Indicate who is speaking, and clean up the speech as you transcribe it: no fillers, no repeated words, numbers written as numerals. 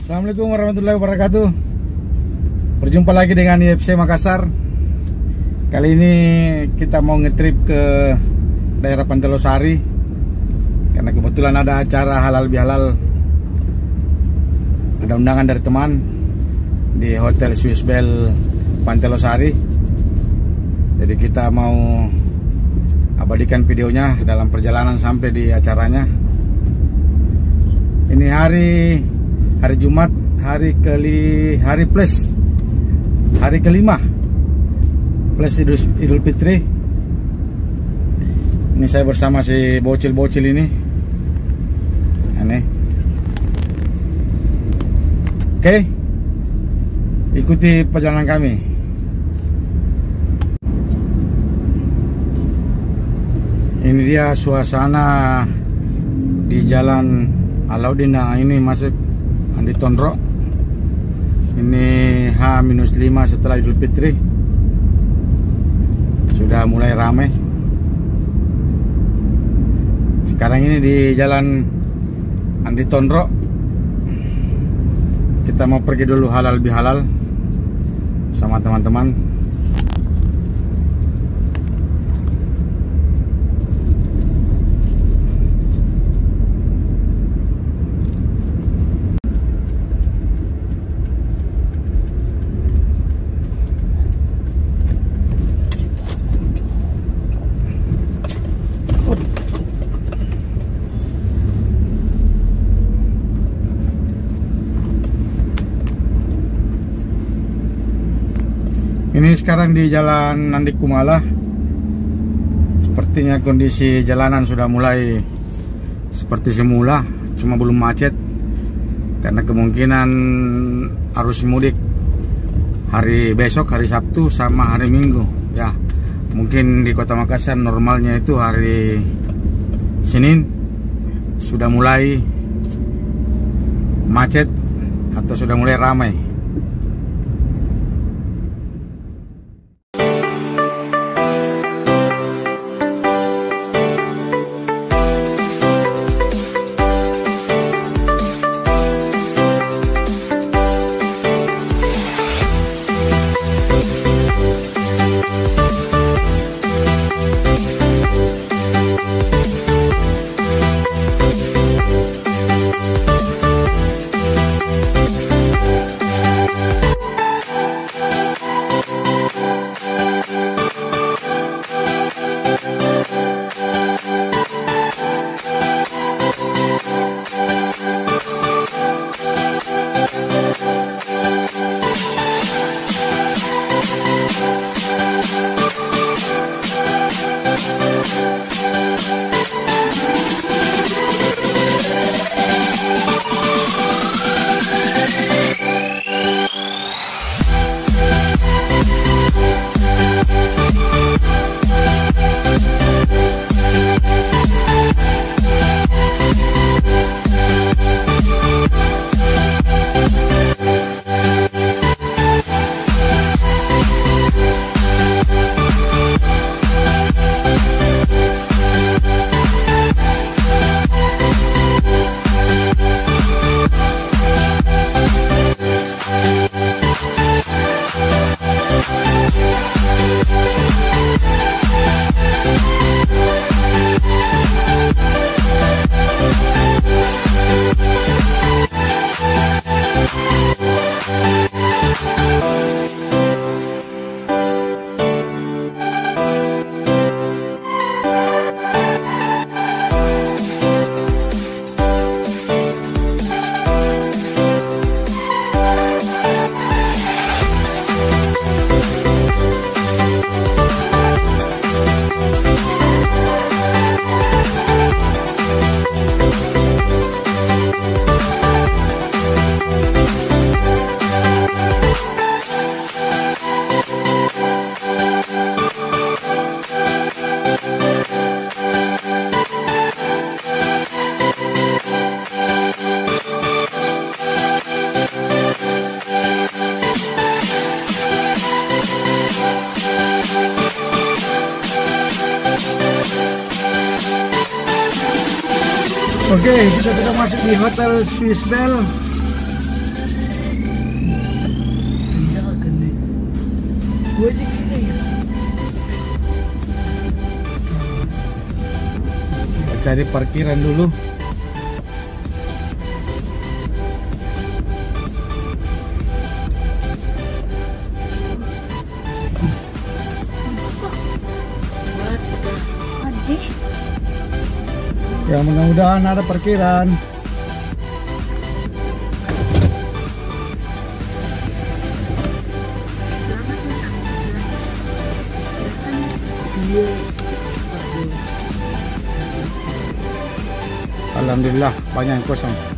Speaker 1: Assalamualaikum warahmatullahi wabarakatuh. Berjumpa lagi dengan IFC Makassar. Kali ini kita mau ngetrip ke daerah Pantai Losari karena kebetulan ada acara halal bihalal. Ada undangan dari teman di Hotel Swiss Bell Pantai Losari. Jadi kita mau abadikan videonya dalam perjalanan sampai di acaranya. Ini hari Jumat, hari kelima plus Idul Fitri. Ini saya bersama si bocil-bocil ini. Aneh. Oke, ikuti perjalanan kami. Ini dia suasana di Jalan Alauddin. Nah, ini masuk Andi Tondro. Ini H-5 setelah Idul Fitri. Sudah mulai ramai. Sekarang ini di Jalan Andi Tondro. Kita mau pergi dulu halal bihalal sama teman-teman. Ini sekarang di Jalan Nandi Kumala. Sepertinya kondisi jalanan sudah mulai seperti semula, cuma belum macet karena kemungkinan arus mudik hari besok, hari Sabtu sama hari Minggu. Ya, mungkin di Kota Makassar normalnya itu hari Senin sudah mulai macet atau sudah mulai ramai. Oke, kita sudah masuk di Hotel Swiss Bell.
Speaker 2: Gue aja gini ya.
Speaker 1: Kita cari parkiran dulu. Ya mudah-mudahan ada parkiran. Alhamdulillah banyak yang kosong.